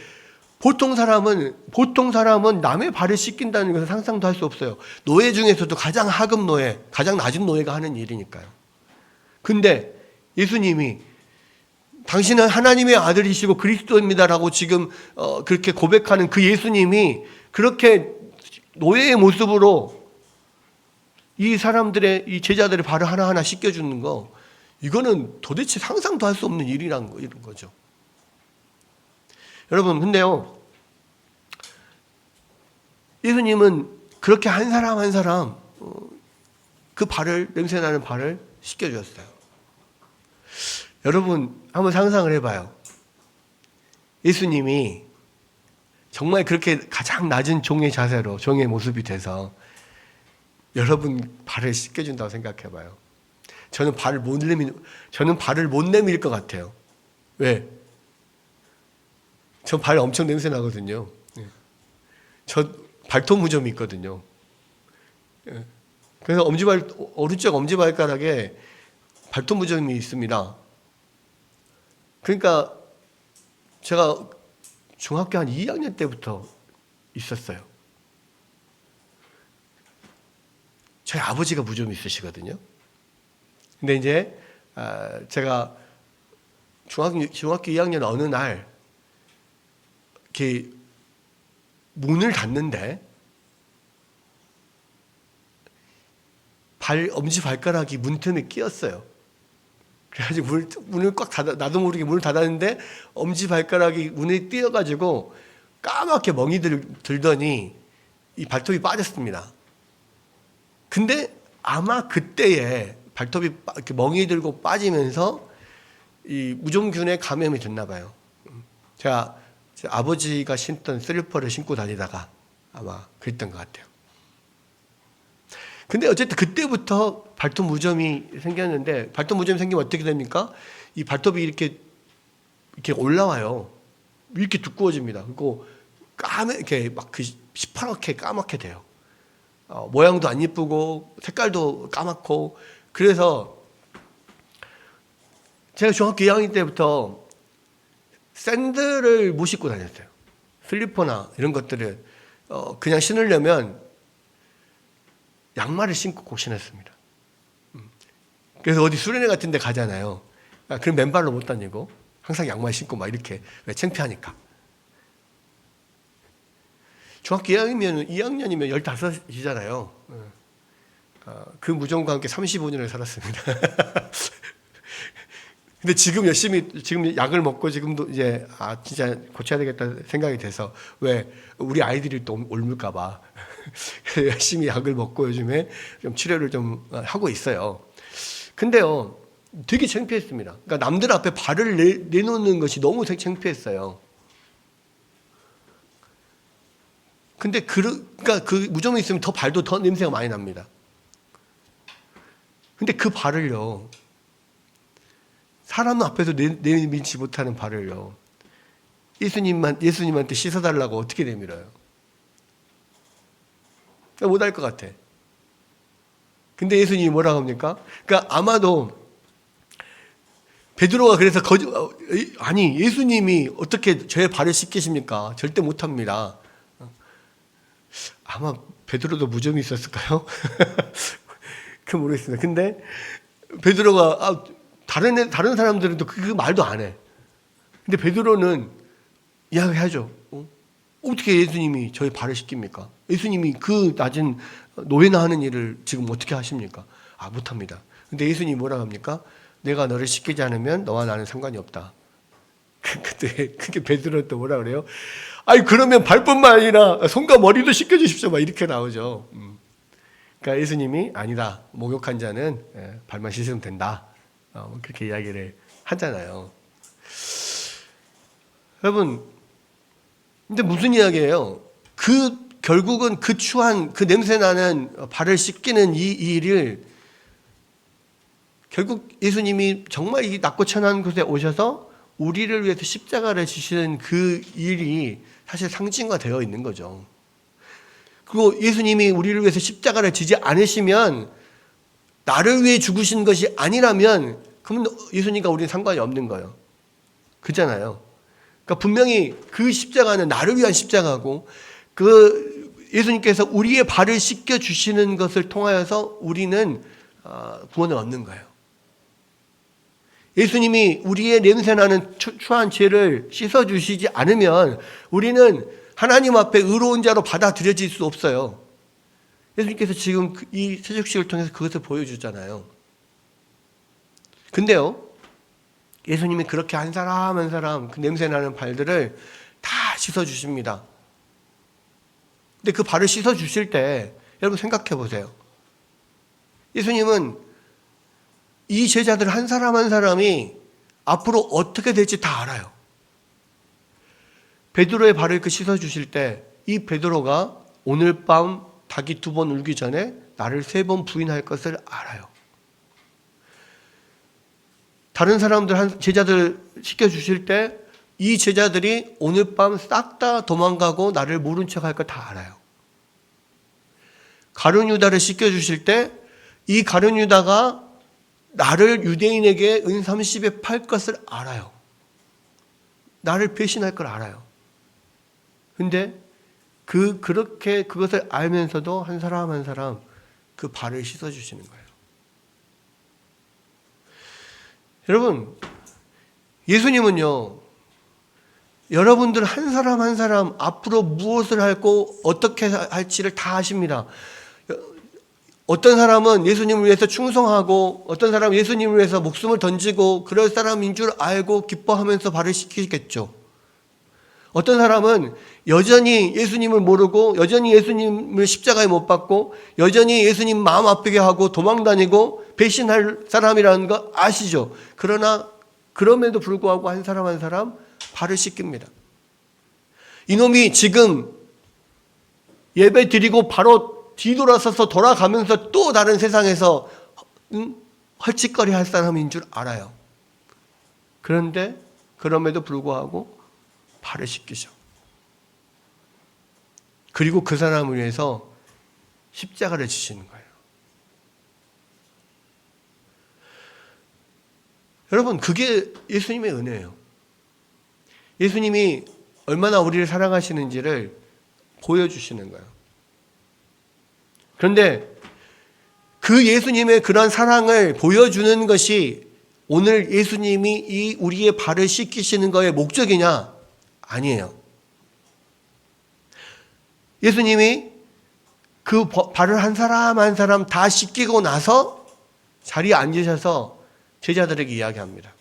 보통 사람은 남의 발을 씻긴다는 것을 상상도 할 수 없어요. 노예 중에서도 가장 하급 노예, 가장 낮은 노예가 하는 일이니까요. 근데 예수님이 당신은 하나님의 아들이시고 그리스도입니다라고 지금 그렇게 고백하는 그 예수님이 그렇게 노예의 모습으로 이 사람들의, 이 제자들의 발을 하나하나 씻겨주는 거, 이거는 도대체 상상도 할 수 없는 일이란 이런 거죠. 여러분, 근데요, 예수님은 그렇게 한 사람 한 사람 그 발을, 냄새나는 발을 씻겨주었어요. 여러분, 한번 상상을 해봐요. 예수님이 정말 그렇게 가장 낮은 종의 자세로 종의 모습이 돼서 여러분 발을 씻겨준다고 생각해봐요. 저는 발을 못 내밀 것 같아요. 왜? 저 발 엄청 냄새 나거든요. 저 발톱 무좀이 있거든요. 그래서 오른쪽 엄지발가락에 발톱 무좀이 있습니다. 그러니까 제가 중학교 한 2학년 때부터 있었어요. 저희 아버지가 무좀이 있으시거든요. 근데 이제 제가 중학교 2학년 어느 날 이렇게 문을 닫는데 엄지 발가락이 문틈에 끼었어요. 그래가지고 문을 꽉 나도 모르게 문을 닫았는데 엄지 발가락이 문에 띄어가지고 까맣게 멍이 들더니 이 발톱이 빠졌습니다. 근데 아마 그때에 발톱이 이렇게 멍이 들고 빠지면서 이 무좀균에 감염이 됐나 봐요. 제가 제 아버지가 신던 슬리퍼를 신고 다니다가 아마 그랬던 것 같아요. 근데 어쨌든 그때부터 발톱 무좀이 생겼는데, 발톱 무좀이 생기면 어떻게 됩니까? 이 발톱이 이렇게 올라와요. 이렇게 두꺼워집니다. 그리고 이렇게 막 시퍼렇게 까맣게 돼요. 모양도 안 예쁘고 색깔도 까맣고. 그래서 제가 중학교 2학년 때부터 샌들을 못 신고 다녔어요. 슬리퍼나 이런 것들을 그냥 신으려면 양말을 신고 꼭 신었습니다. 그래서 어디 수련회 같은 데 가잖아요. 그럼 맨발로 못 다니고 항상 양말 신고 막 이렇게. 왜? 창피하니까. 중학교 2학년이면 15이잖아요. 그 무좀과 함께 35년을 살았습니다. 근데 지금 약을 먹고 지금도 이제 진짜 고쳐야 되겠다 생각이 돼서. 왜? 우리 아이들이 또 옮을까봐 열심히 약을 먹고 요즘에 좀 치료를 좀 하고 있어요. 근데요, 되게 창피했습니다. 그러니까 남들 앞에 발을 내놓는 것이 너무 창피했어요. 근데 그러니까 그 무좀이 있으면 발도 더 냄새가 많이 납니다. 근데 그 발을요, 사람 앞에서 내밀지 못하는 발을요, 예수님한테 씻어달라고 어떻게 내밀어요? 못할 것 같아. 근데 예수님이 뭐라고 합니까? 그러니까 아마도 베드로가 그래서 아니 예수님이 어떻게 저의 발을 씻기십니까? 절대 못합니다. 아마 베드로도 무좀이 있었을까요? 그 모르겠습니다. 근데 베드로가 다른 사람들은 또 그 말도 안 해. 근데 베드로는 이야기하죠. 어떻게 예수님이 저희 발을 씻깁니까? 예수님이 그 낮은 노예나 하는 일을 지금 어떻게 하십니까? 못합니다. 근데 예수님이 뭐라고 합니까? 내가 너를 씻기지 않으면 너와 나는 상관이 없다. 그때 그게 베드로 또 뭐라 그래요? 그러면 발뿐만 아니라 손과 머리도 씻겨주십시오. 막 이렇게 나오죠. 그러니까 예수님이 아니다. 목욕한 자는 발만 씻으면 된다. 그렇게 이야기를 하잖아요. 여러분, 근데 무슨 이야기예요? 결국은 그 추한, 그 냄새나는 발을 씻기는 이 일을 결국 예수님이 정말 이 낮고 천한 곳에 오셔서 우리를 위해서 십자가를 지시는 그 일이 사실 상징화되어 있는 거죠. 그리고 예수님이 우리를 위해서 십자가를 지지 않으시면, 나를 위해 죽으신 것이 아니라면, 그러면 예수님과 우리는 상관이 없는 거예요. 그잖아요. 그러니까 분명히 그 십자가는 나를 위한 십자가고, 그 예수님께서 우리의 발을 씻겨 주시는 것을 통하여서 우리는 구원을 얻는 거예요. 예수님이 우리의 냄새나는 추한 죄를 씻어주시지 않으면 우리는 하나님 앞에 의로운 자로 받아들여질 수 없어요. 예수님께서 지금 이 세족식을 통해서 그것을 보여주잖아요. 근데요, 예수님이 그렇게 한 사람 한 사람 그 냄새나는 발들을 다 씻어주십니다. 근데 그 발을 씻어주실 때 여러분 생각해 보세요. 예수님은 이 제자들 한 사람 한 사람이 앞으로 어떻게 될지 다 알아요. 베드로의 발을 그 씻어 주실 때 이 베드로가 오늘 밤 닭이 2번 울기 전에 나를 3번 부인할 것을 알아요. 다른 사람들, 제자들 시켜주실 때 이 제자들이 오늘 밤 싹 다 도망가고 나를 모른 척 할 거 다 알아요. 가룟 유다를 시켜주실 때 이 가룟 유다가 나를 유대인에게 은 30에 팔 것을 알아요. 나를 배신할 걸 알아요. 근데 그렇게 그것을 알면서도 한 사람 한 사람 그 발을 씻어주시는 거예요. 여러분, 예수님은요, 여러분들 한 사람 한 사람 앞으로 무엇을 하고 어떻게 할지를 다 아십니다. 어떤 사람은 예수님을 위해서 충성하고 어떤 사람은 예수님을 위해서 목숨을 던지고 그럴 사람인 줄 알고 기뻐하면서 발을 씻기겠죠. 어떤 사람은 여전히 예수님을 모르고 여전히 예수님을 십자가에 못 박고 여전히 예수님 마음 아프게 하고 도망다니고 배신할 사람이라는 거 아시죠? 그러나 그럼에도 불구하고 한 사람 한 사람 발을 씻깁니다. 이놈이 지금 예배 드리고 바로 뒤돌아서서 돌아가면서 또 다른 세상에서 헐짓거리 할 사람인 줄 알아요. 그런데 그럼에도 불구하고 발을 씻기죠. 그리고 그 사람을 위해서 십자가를 지시는 거예요. 여러분, 그게 예수님의 은혜예요. 예수님이 얼마나 우리를 사랑하시는지를 보여주시는 거예요. 그런데 그 예수님의 그런 사랑을 보여주는 것이 오늘 예수님이 이 우리의 발을 씻기시는 거의 목적이냐? 아니에요. 예수님이 그 발을 한 사람 한 사람 다 씻기고 나서 자리에 앉으셔서 제자들에게 이야기합니다.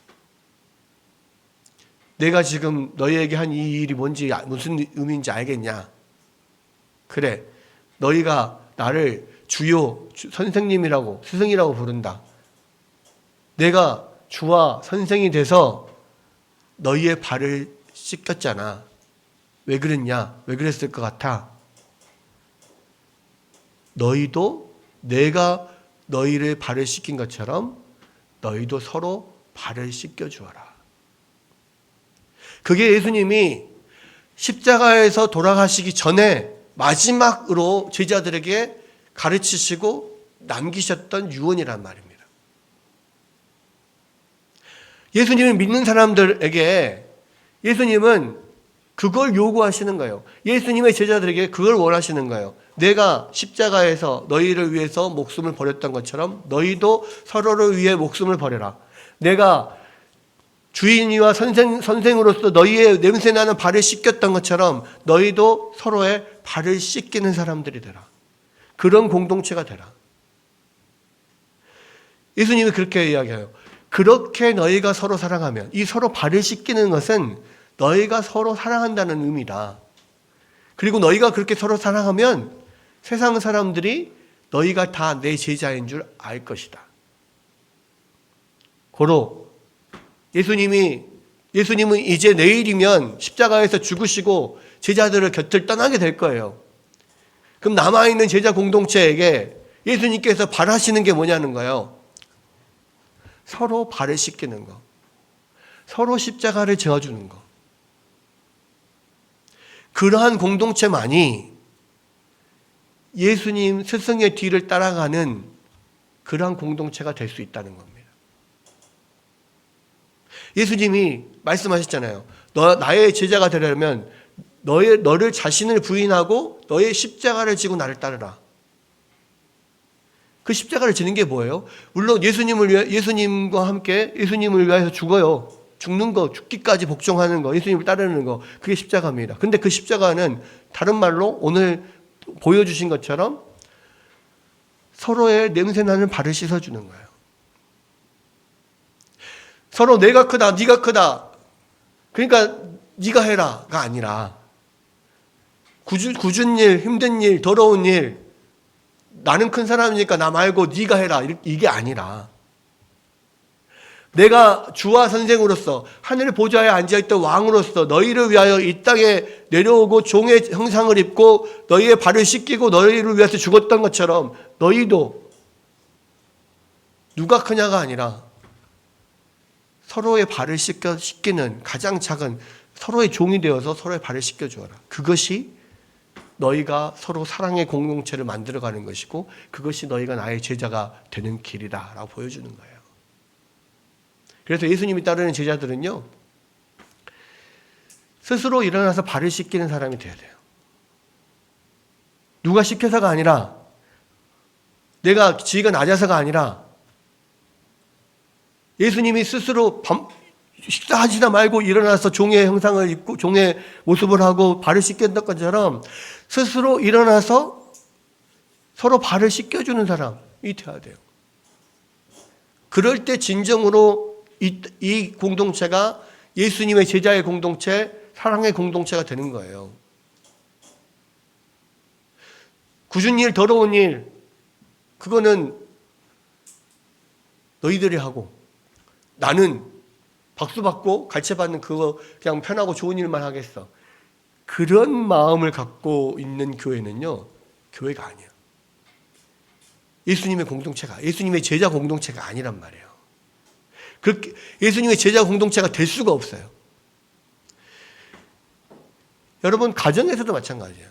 내가 지금 너희에게 한 이 일이 뭔지 무슨 의미인지 알겠냐? 그래, 너희가 나를 주요 선생님이라고 스승이라고 부른다. 내가 주와 선생이 돼서 너희의 발을 씻겼잖아. 왜 그랬냐? 왜 그랬을 것 같아? 너희도 내가 너희를 발을 씻긴 것처럼 너희도 서로 발을 씻겨주어라. 그게 예수님이 십자가에서 돌아가시기 전에 마지막으로 제자들에게 가르치시고 남기셨던 유언이란 말입니다. 예수님을 믿는 사람들에게 예수님은 그걸 요구하시는 거예요. 예수님의 제자들에게 그걸 원하시는 거예요. 내가 십자가에서 너희를 위해서 목숨을 버렸던 것처럼 너희도 서로를 위해 목숨을 버려라. 내가 주인이와 선생으로서 너희의 냄새나는 발을 씻겼던 것처럼 너희도 서로의 발을 씻기는 사람들이 되라. 그런 공동체가 되라. 예수님이 그렇게 이야기해요. 그렇게 너희가 서로 사랑하면, 이 서로 발을 씻기는 것은 너희가 서로 사랑한다는 의미다. 그리고 너희가 그렇게 서로 사랑하면 세상 사람들이 너희가 다 내 제자인 줄 알 것이다. 고로 예수님은 이제 내일이면 십자가에서 죽으시고 제자들을 곁을 떠나게 될 거예요. 그럼 남아있는 제자 공동체에게 예수님께서 바라시는 게 뭐냐는 거예요. 서로 발을 씻기는 거. 서로 십자가를 지어주는 거. 그러한 공동체만이 예수님 스승의 뒤를 따라가는 그러한 공동체가 될 수 있다는 겁니다. 예수님이 말씀하셨잖아요. 나의 제자가 되려면 너를 자신을 부인하고 너의 십자가를 지고 나를 따르라. 그 십자가를 지는 게 뭐예요? 물론 예수님과 함께 예수님을 위해서 죽어요. 죽는 거, 죽기까지 복종하는 거, 예수님을 따르는 거, 그게 십자가입니다. 근데 그 십자가는 다른 말로 오늘 보여주신 것처럼 서로의 냄새나는 발을 씻어주는 거예요. 서로 내가 크다, 네가 크다. 그러니까 네가 해라가 아니라 굳은 일, 힘든 일, 더러운 일, 나는 큰 사람이니까 나 말고 네가 해라. 이게 아니라 내가 주와 선생으로서 하늘 보좌에 앉아있던 왕으로서 너희를 위하여 이 땅에 내려오고 종의 형상을 입고 너희의 발을 씻기고 너희를 위해서 죽었던 것처럼 너희도 누가 크냐가 아니라 서로의 발을 씻기는 가장 작은 서로의 종이 되어서 서로의 발을 씻겨주어라. 그것이 너희가 서로 사랑의 공동체를 만들어가는 것이고 그것이 너희가 나의 제자가 되는 길이다 라고 보여주는 거예요. 그래서 예수님이 따르는 제자들은요, 스스로 일어나서 발을 씻기는 사람이 되어야 돼요. 누가 시켜서가 아니라, 내가 지위가 낮아서가 아니라, 예수님이 스스로 식사하시다 말고 일어나서 종의 형상을 입고 종의 모습을 하고 발을 씻겼던 것처럼 스스로 일어나서 서로 발을 씻겨주는 사람이 되어야 돼요. 그럴 때 진정으로 이 공동체가 예수님의 제자의 공동체, 사랑의 공동체가 되는 거예요. 굳은 일, 더러운 일, 그거는 너희들이 하고 나는 박수 받고 갈채받는 그거 그냥 편하고 좋은 일만 하겠어. 그런 마음을 갖고 있는 교회는요, 교회가 아니에요. 예수님의 공동체가, 예수님의 제자 공동체가 아니란 말이에요. 그렇게 예수님의 제자 공동체가 될 수가 없어요. 여러분, 가정에서도 마찬가지예요.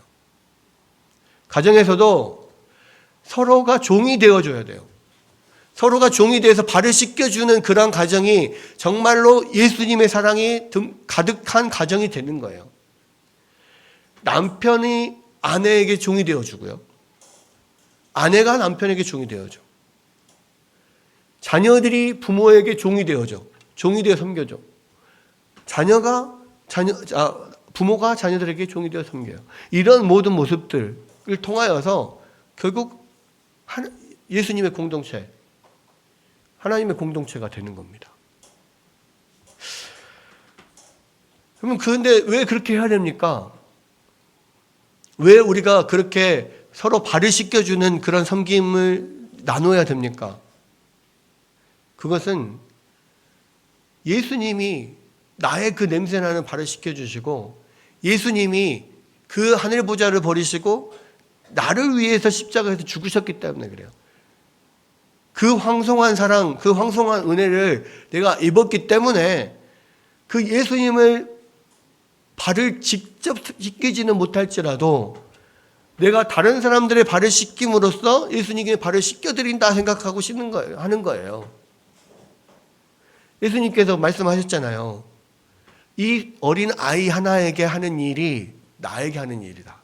가정에서도 서로가 종이 되어줘야 돼요. 서로가 종이 되어서 발을 씻겨주는 그런 가정이 정말로 예수님의 사랑이 가득한 가정이 되는 거예요. 남편이 아내에게 종이 되어주고요. 아내가 남편에게 종이 되어줘. 자녀들이 부모에게 종이 되어줘. 종이 되어 섬겨줘. 부모가 자녀들에게 종이 되어 섬겨요. 이런 모든 모습들을 통하여서 결국 예수님의 공동체, 하나님의 공동체가 되는 겁니다. 그러면 그런데 왜 그렇게 해야 됩니까? 왜 우리가 그렇게 서로 발을 씻겨주는 그런 섬김을 나눠야 됩니까? 그것은 예수님이 나의 그 냄새나는 발을 씻겨주시고 예수님이 그 하늘보좌를 버리시고 나를 위해서 십자가에서 죽으셨기 때문에 그래요. 그 황송한 사랑, 그 황송한 은혜를 내가 입었기 때문에 그 예수님을 발을 직접 씻기지는 못할지라도 내가 다른 사람들의 발을 씻김으로써 예수님께 발을 씻겨드린다 생각하고 씻는 거예요. 하는 거예요. 예수님께서 말씀하셨잖아요. 이 어린 아이 하나에게 하는 일이 나에게 하는 일이다.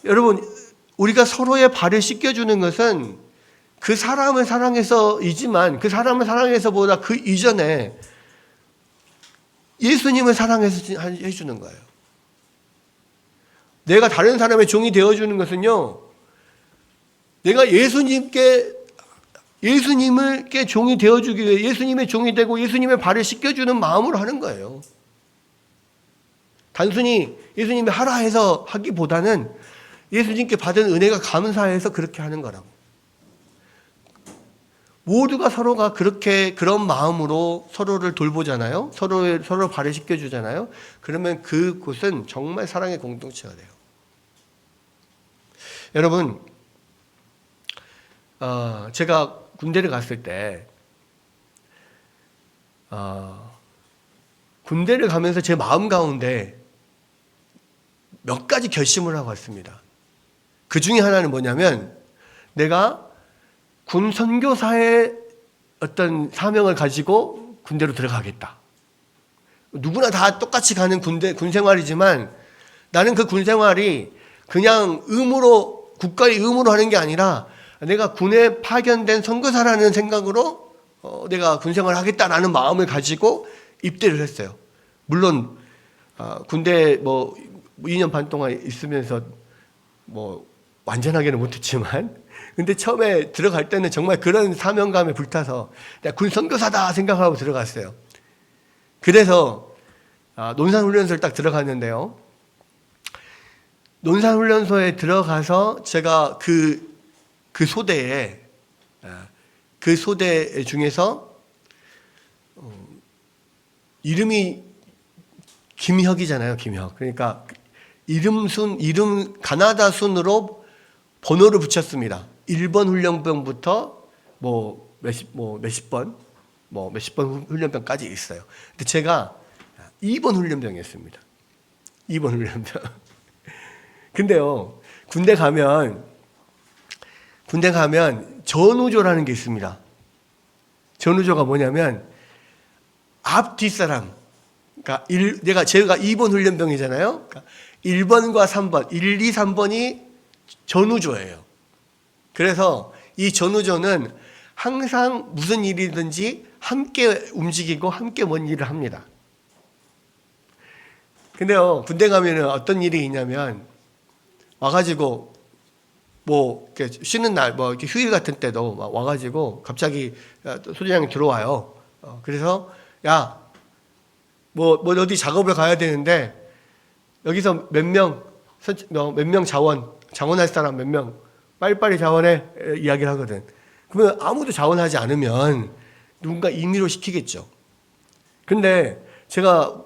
여러분, 우리가 서로의 발을 씻겨주는 것은 그 사람을 사랑해서이지만 그 사람을 사랑해서보다 그 이전에 예수님을 사랑해서 해주는 거예요. 내가 다른 사람의 종이 되어주는 것은요, 내가 예수님께 종이 되어주기 위해 예수님의 종이 되고 예수님의 발을 씻겨주는 마음으로 하는 거예요. 단순히 예수님이 하라 해서 하기보다는 예수님께 받은 은혜가 감사해서 그렇게 하는 거라고. 모두가 서로가 그렇게 그런 마음으로 서로를 돌보잖아요. 서로 발을 씻겨주잖아요. 그러면 그곳은 정말 사랑의 공동체가 돼요. 여러분, 제가 군대를 갔을 때 군대를 가면서 제 마음 가운데 몇 가지 결심을 하고 왔습니다. 그 중에 하나는 뭐냐면 내가 군 선교사의 어떤 사명을 가지고 군대로 들어가겠다. 누구나 다 똑같이 가는 군 생활이지만 나는 그 군 생활이 그냥 국가의 의무로 하는 게 아니라 내가 군에 파견된 선교사라는 생각으로 내가 군 생활을 하겠다라는 마음을 가지고 입대를 했어요. 물론 군대 2년 반 동안 있으면서 완전하게는 못했지만 근데 처음에 들어갈 때는 정말 그런 사명감에 불타서 내가 군 선교사다 생각하고 들어갔어요. 그래서 논산훈련소를 딱 들어갔는데요. 논산훈련소에 들어가서 제가 그 소대에 그 소대 중에서 이름이 김혁이잖아요. 김혁. 그러니까 이름 가나다 순으로 번호를 붙였습니다. 1번 훈련병부터 몇십 번 훈련병까지 있어요. 근데 제가 2번 훈련병이었습니다. 2번 훈련병. 근데요, 군대 가면 전우조라는 게 있습니다. 전우조가 뭐냐면 앞 뒷사람. 그러니까 제가 2번 훈련병이잖아요. 그러니까 1번과 3번, 1, 2, 3번이 전우조예요. 그래서 이 전우조는 항상 무슨 일이든지 함께 움직이고 함께 뭔 일을 합니다. 근데요, 군대 가면은 어떤 일이 있냐면 와가지고 이렇게 쉬는 날, 이렇게 휴일 같은 때도 와가지고 갑자기 소대장이 들어와요. 그래서 야, 어디 작업을 가야 되는데 여기서 몇 명 자원할 사람 몇 명 빨리빨리 자원해 이야기를 하거든. 그러면 아무도 자원하지 않으면 누군가 임의로 시키겠죠. 근데 제가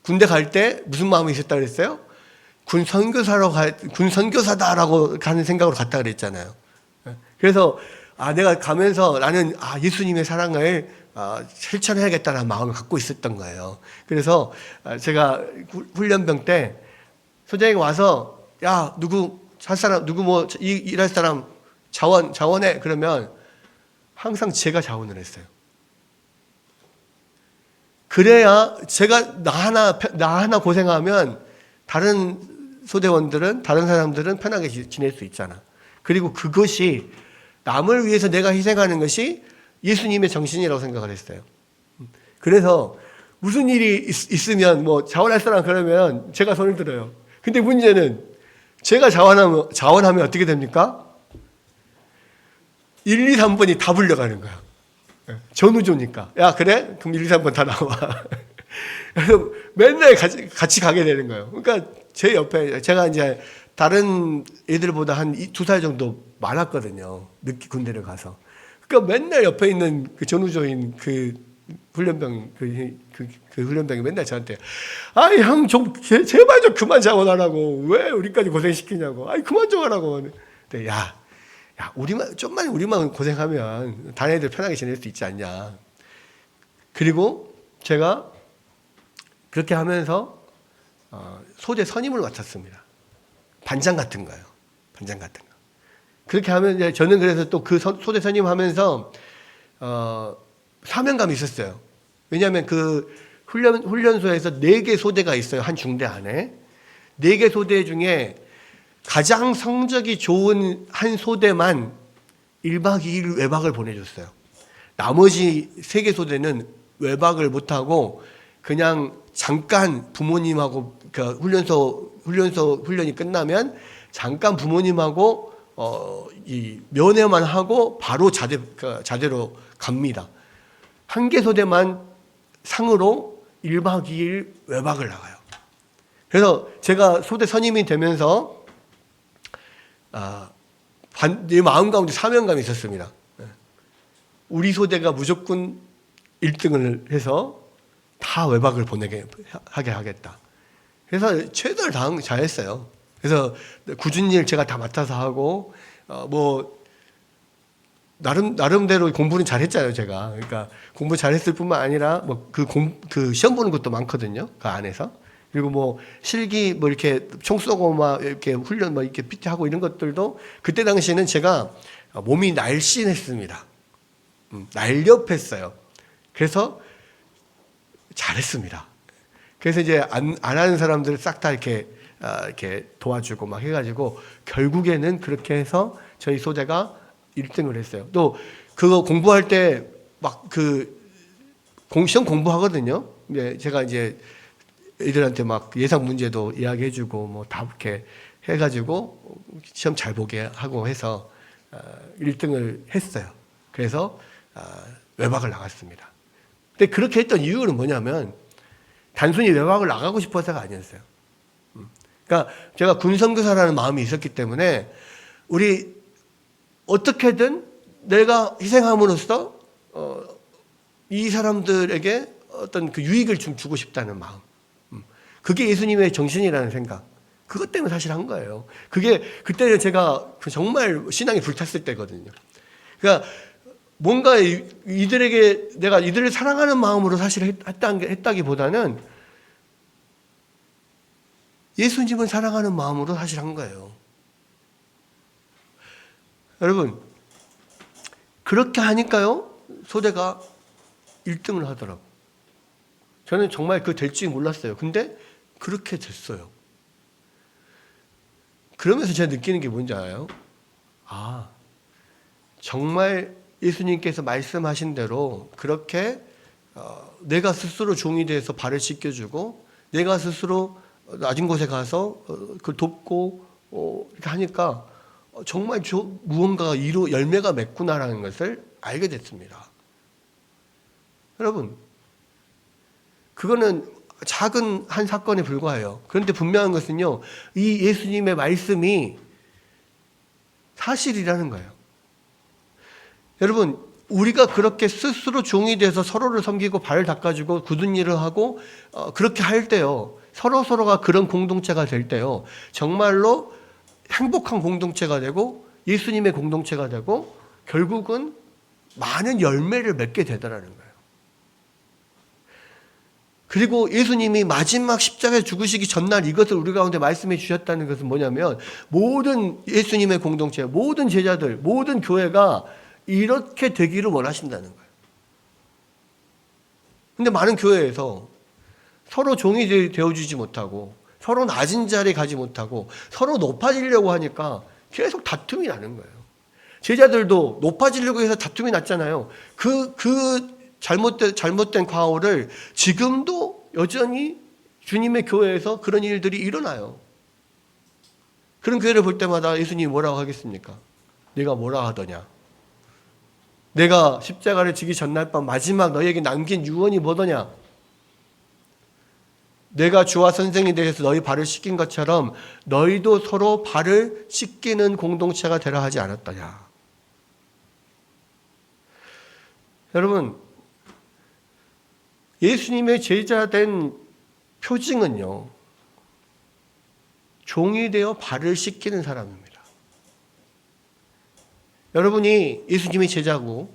군대 갈 때 무슨 마음이 있었다 그랬어요? 군 선교사다라고 가는 생각으로 갔다 그랬잖아요. 그래서 내가 가면서 나는 예수님의 사랑을 실천해야겠다는 마음을 갖고 있었던 거예요. 그래서 제가 훈련병 때 소장이 와서 누구 일할 사람 자원해 그러면 항상 제가 자원을 했어요. 그래야 제가 나 하나 고생하면 다른 소대원들은 다른 사람들은 편하게 지낼 수 있잖아. 그리고 그것이 남을 위해서 내가 희생하는 것이 예수님의 정신이라고 생각을 했어요. 그래서 무슨 일이 있으면 자원할 사람 그러면 제가 손을 들어요. 근데 문제는 제가 자원하면 어떻게 됩니까? 1, 2, 3번이 다 불려가는 거야. 전우조니까. 야, 그래? 그럼 1, 2, 3번 다 나와. 그래서 맨날 같이 가게 되는 거예요. 그러니까 제 옆에 제가 이제 다른 애들보다 한 2살 정도 많았거든요. 늦게 군대를 가서. 그러니까 맨날 옆에 있는 그 전우조인 그 훈련병, 그 훈련병이 맨날 저한테, 형, 제발 좀 그만 자원하라고. 왜 우리까지 고생시키냐고. 그만 좀 하라고. 근데 좀만 우리만 고생하면 다른 애들 편하게 지낼 수 있지 않냐. 그리고 제가 그렇게 하면서 소대 선임을 맡았습니다. 반장 같은 거예요. 반장 같은 거. 그렇게 하면 이제 저는 그래서 또 그 소대 선임하면서 사명감이 있었어요. 왜냐하면 그 훈련소에서 4개 소대가 있어요. 한 중대 안에. 4개 소대 중에 가장 성적이 좋은 한 소대만 1박 2일 외박을 보내줬어요. 나머지 3개 소대는 외박을 못하고 그냥 잠깐 부모님하고 훈련이 끝나면 잠깐 부모님하고 이 면회만 하고 바로 자대로 갑니다. 한 개 소대만 상으로 1박 2일 외박을 나가요. 그래서 제가 소대 선임이 되면서 내 마음 가운데 사명감이 있었습니다. 우리 소대가 무조건 1등을 해서 다 외박을 하게 하겠다. 그래서 최선을 다했어요. 그래서 굳은 일 제가 다 맡아서 하고 나름대로 공부는 잘했잖아요, 제가. 그러니까 공부 잘했을 뿐만 아니라 그 시험 보는 것도 많거든요, 그 안에서. 그리고 실기 이렇게 총 쏘고 이렇게 훈련 이렇게 PT 하고 이런 것들도 그때 당시에는 제가 몸이 날씬했습니다. 날렵했어요. 그래서 잘했습니다. 그래서 이제 안 하는 사람들을 싹 다 이렇게 도와주고 막 해가지고 결국에는 그렇게 해서 저희 소대가 1등을 했어요. 또 그거 공부할 때 시험 공부하거든요. 제가 이제 애들한테 예상 문제도 이야기해주고 다 이렇게 해가지고 시험 잘 보게 하고 해서 1등을 했어요. 그래서 외박을 나갔습니다. 근데 그렇게 했던 이유는 뭐냐면 단순히 외박을 나가고 싶어서가 아니었어요. 그러니까 제가 군선교사라는 마음이 있었기 때문에 우리 어떻게든 내가 희생함으로써 이 사람들에게 어떤 그 유익을 좀 주고 싶다는 마음. 그게 예수님의 정신이라는 생각. 그것 때문에 사실 한 거예요. 그게 그때 제가 정말 신앙이 불탔을 때거든요. 그러니까 뭔가 이들에게 내가 이들을 사랑하는 마음으로 사실 했다기보다는 예수님을 사랑하는 마음으로 사실 한 거예요. 여러분, 그렇게 하니까요, 소대가 1등을 하더라고요. 저는 정말 그 될 줄 몰랐어요. 근데 그렇게 됐어요. 그러면서 제가 느끼는 게 뭔지 알아요? 아, 정말 예수님께서 말씀하신 대로 그렇게 내가 스스로 종이 돼서 발을 씻겨주고 내가 스스로 낮은 곳에 가서 그걸 돕고 이렇게 하니까 정말 무언가 열매가 맺구나라는 것을 알게 됐습니다. 여러분, 그거는 작은 한 사건에 불과해요. 그런데 분명한 것은요, 이 예수님의 말씀이 사실이라는 거예요. 여러분, 우리가 그렇게 스스로 종이 돼서 서로를 섬기고 발을 닦아주고 굳은 일을 하고 그렇게 할 때요, 서로가 그런 공동체가 될 때요, 정말로 행복한 공동체가 되고 예수님의 공동체가 되고 결국은 많은 열매를 맺게 되더라는 거예요. 그리고 예수님이 마지막 십자가에 죽으시기 전날 이것을 우리 가운데 말씀해 주셨다는 것은 뭐냐면 모든 예수님의 공동체, 모든 제자들, 모든 교회가 이렇게 되기를 원하신다는 거예요. 근데 많은 교회에서 서로 종이 되어주지 못하고 서로 낮은 자리에 가지 못하고 서로 높아지려고 하니까 계속 다툼이 나는 거예요. 제자들도 높아지려고 해서 다툼이 났잖아요. 그 잘못된 과오를 지금도 여전히 주님의 교회에서 그런 일들이 일어나요. 그런 교회를 볼 때마다 예수님이 뭐라고 하겠습니까? 네가 뭐라 하더냐? 내가 십자가를 지기 전날 밤 마지막 너희에게 남긴 유언이 뭐더냐? 내가 주와 선생이 되어서 너희 발을 씻긴 것처럼 너희도 서로 발을 씻기는 공동체가 되라 하지 않았더냐? 여러분, 예수님의 제자된 표징은요, 종이 되어 발을 씻기는 사람입니다. 여러분이 예수님의 제자고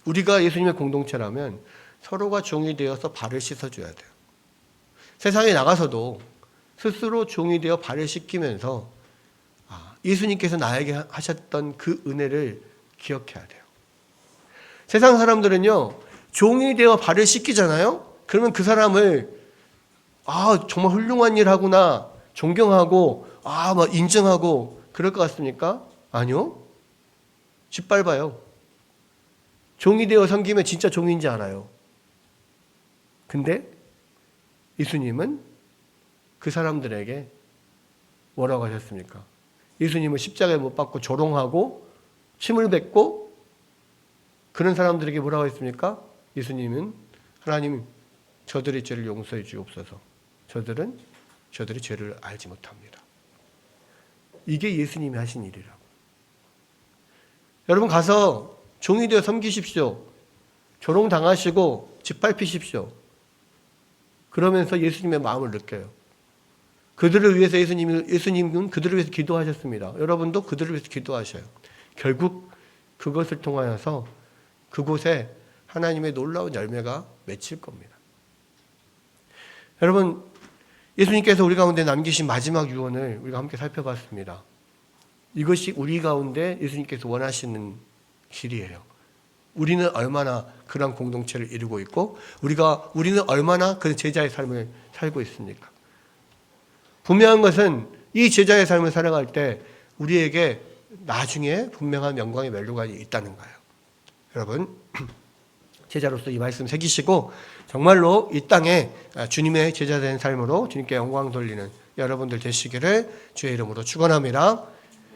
우리가 예수님의 공동체라면 서로가 종이 되어서 발을 씻어줘야 돼요. 세상에 나가서도 스스로 종이 되어 발을 씻기면서 예수님께서 나에게 하셨던 그 은혜를 기억해야 돼요. 세상 사람들은요, 종이 되어 발을 씻기잖아요. 그러면 그 사람을 정말 훌륭한 일 하구나 존경하고 막 인정하고 그럴 것 같습니까? 아니요. 짓밟아요. 종이 되어 섬기면 진짜 종인지 알아요. 근데 예수님은 그 사람들에게 뭐라고 하셨습니까? 예수님은 십자가에 못 박고 조롱하고 침을 뱉고 그런 사람들에게 뭐라고 했습니까? 예수님은 하나님 저들의 죄를 용서해 주옵소서. 저들이 죄를 알지 못합니다. 이게 예수님이 하신 일이라고. 여러분 가서 종이 되어 섬기십시오. 조롱당하시고 짓밟히십시오. 그러면서 예수님의 마음을 느껴요. 그들을 위해서 예수님은 그들을 위해서 기도하셨습니다. 여러분도 그들을 위해서 기도하셔요. 결국 그것을 통하여서 그곳에 하나님의 놀라운 열매가 맺힐 겁니다. 여러분, 예수님께서 우리 가운데 남기신 마지막 유언을 우리가 함께 살펴봤습니다. 이것이 우리 가운데 예수님께서 원하시는 길이에요. 우리는 얼마나 그런 공동체를 이루고 있고 우리는 얼마나 그 제자의 삶을 살고 있습니까? 분명한 것은 이 제자의 삶을 살아갈 때 우리에게 나중에 분명한 영광의 멜로가 있다는 거예요. 여러분, 제자로서 이 말씀 새기시고 정말로 이 땅에 주님의 제자된 삶으로 주님께 영광 돌리는 여러분들 되시기를 주의 이름으로 축원합니다.